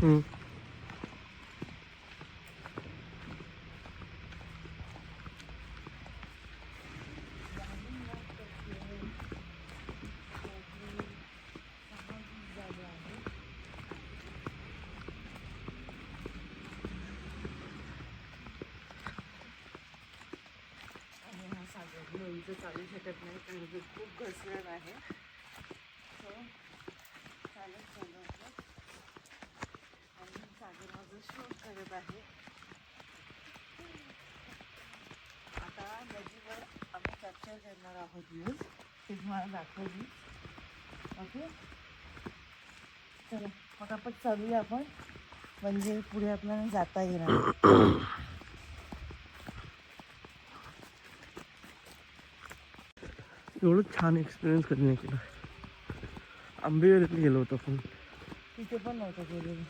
हम्म. चालू शकत नाही कारण की खूप घसरण आहे. सो चालत चालू आहे आणि सागर माझं शूट करत आहे. आता नदीवर आम्ही कॅप्चर करणार आहोत व्ह्यूज, ते तुम्हाला दाखवली. ओके, चला पटापट चालूया आपण, म्हणजे पुढे आपल्याला जाता येणार. एवढं छान एक्सपिरियन्स कधी नाही केला. आंबेवलीत गेलो होतो पण तिथे पण नव्हतं गेलेलं.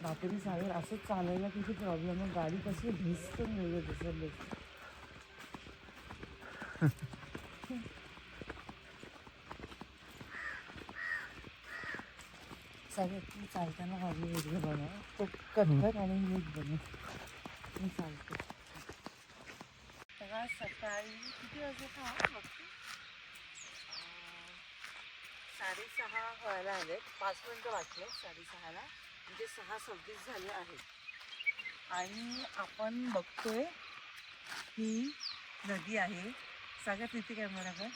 बापरे सागर, असंच चालायला किती प्रॉब्लेम आहे. गाडी कशी भिजतं मिळेल दिसत. सागर तू चालताना माझी व्हिडिओ बनव, तो कटकट आणि नीट बनव. मी चालते. तेव्हा सकाळी किती वाजता बघते, 6:30 व्हायला आले. 5 मिनटं वाटले 6:30ला, म्हणजे 6:26 झाले आहेत. आणि आपण बघतोय ही नदी आहे. सागर तिथे कॅमेरा कर.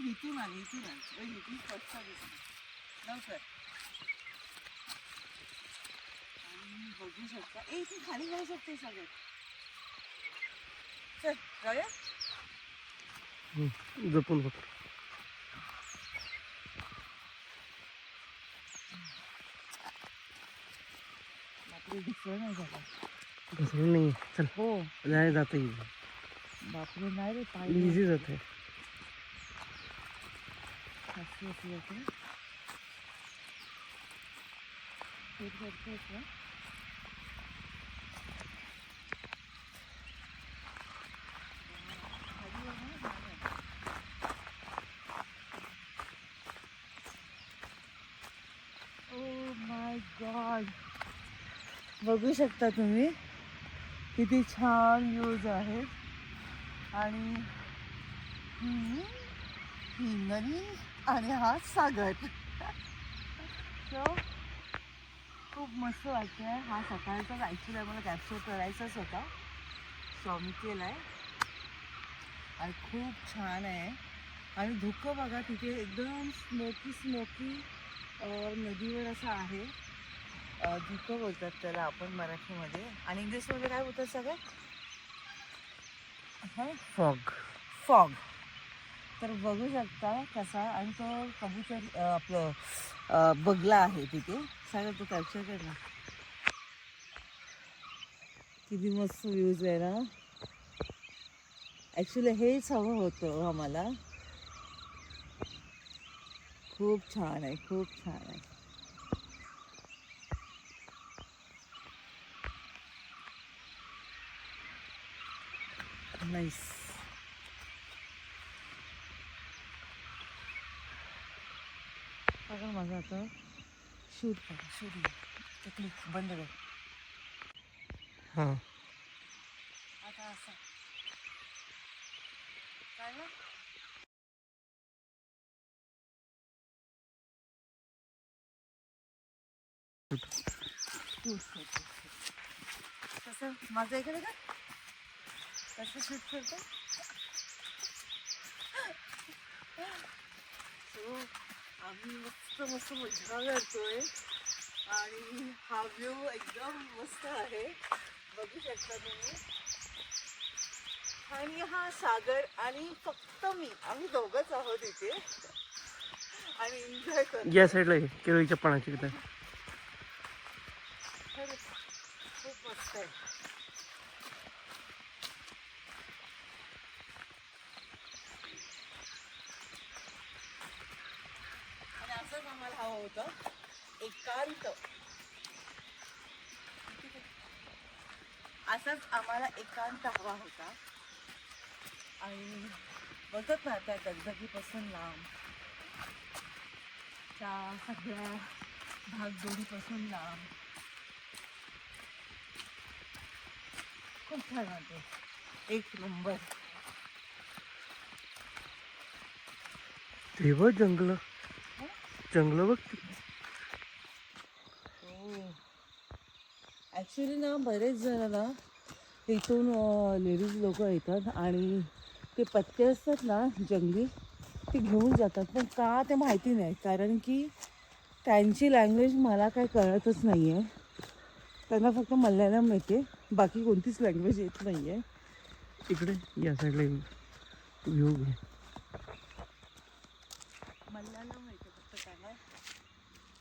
इथून आली, इथून स्वच्छ दिसते लवकर. आणि बघू शकता, ती खाली जाऊ शकते सागर. चल जाऊया. जपून बघ. बापरे दिसलं नाही झालं. घसरून नाही. चल हो नाही जाता येईल. बापरे, नाही रे पाय इझी जात आहे. अशी अशी होते. ओ माय गॉड, बघू शकता तुम्ही किती छान व्ह्यूज आहेत. आणि ही नदी आणि हा सागर. सो खूप मस्त वाटतंय. हा सकाळचाच ॲक्च्युली आम्हाला कॅप्चर करायचाच होता, सो आम्ही केला आहे. आणि खूप छान आहे. आणि धुकं बघा तिथे एकदम स्मोकी नदीवर असं आहे. धुकं बोलतात त्याला आपण मराठीमध्ये, आणि इंग्लिशमध्ये काय बोलतात सगळं? हां, फॉग. फॉग. तर बघू शकता कसा. आणि तो कबूतर आपलं बगला आहे तिथे. सगळं तो कॅप्चर कर ना. किती मस्त व्ह्यूज आहे ना. ॲक्च्युली हेच हवं होतं आम्हाला. खूप छान आहे, खूप छान आहे. नाईस. बघा माझं आता शूट ते क्लिक बंद कर. हां, आता असं काय ना, कसं माझं इकडे का कसं शूट करतो. सो आम्ही मस्त मजा करतोय. आणि हा व्ह्यू एकदम मस्त आहे, बघू शकता तुम्ही. आणि हा सागर आणि फक्त मी, आम्ही दोघंच आहोत इथे आणि एन्जॉय करतो. या साईडला आहे केळीच्या पानाची तिथं. खरंच खूप मस्त आहे. आणि असंच आम्हाला हवं होतं, एकांत. असाच आम्हाला एकांत हवा होता. आणि बघत ना त्या दगदगीपासून लांब. जंगलाच्या सगळ्या भागदौडीपासून लांब. खूप छान वाटते. एक नंबर. ते बघ जंगल, जंगल बघ. ॲक्च्युली ना बरेच जण ना इथून लेडीज लोक येतात आणि ते पत्ते असतात ना जंगली ते घेऊन जातात. पण का ते माहिती नाही, कारण की त्यांची लँग्वेज मला काय कळतच नाही आहे. त्यांना फक्त मल्याळम येते, बाकी कोणतीच लँग्वेज येत नाही आहे. इकडे या साईडला व्ह्यू घे. मल्याळम येते फक्त त्यांना.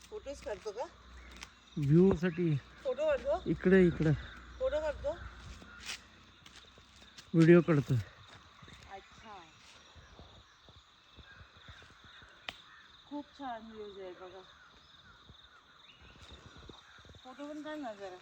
फोटोज काढतो का? व्ह्यू साठी फोटो काढतो. इकडे इकडे फोटो काढतो. व्हिडिओ काढतोय. अच्छा, खूप छान व्ह्यूज आहे बघा. फोटो पण काढ ना जरा.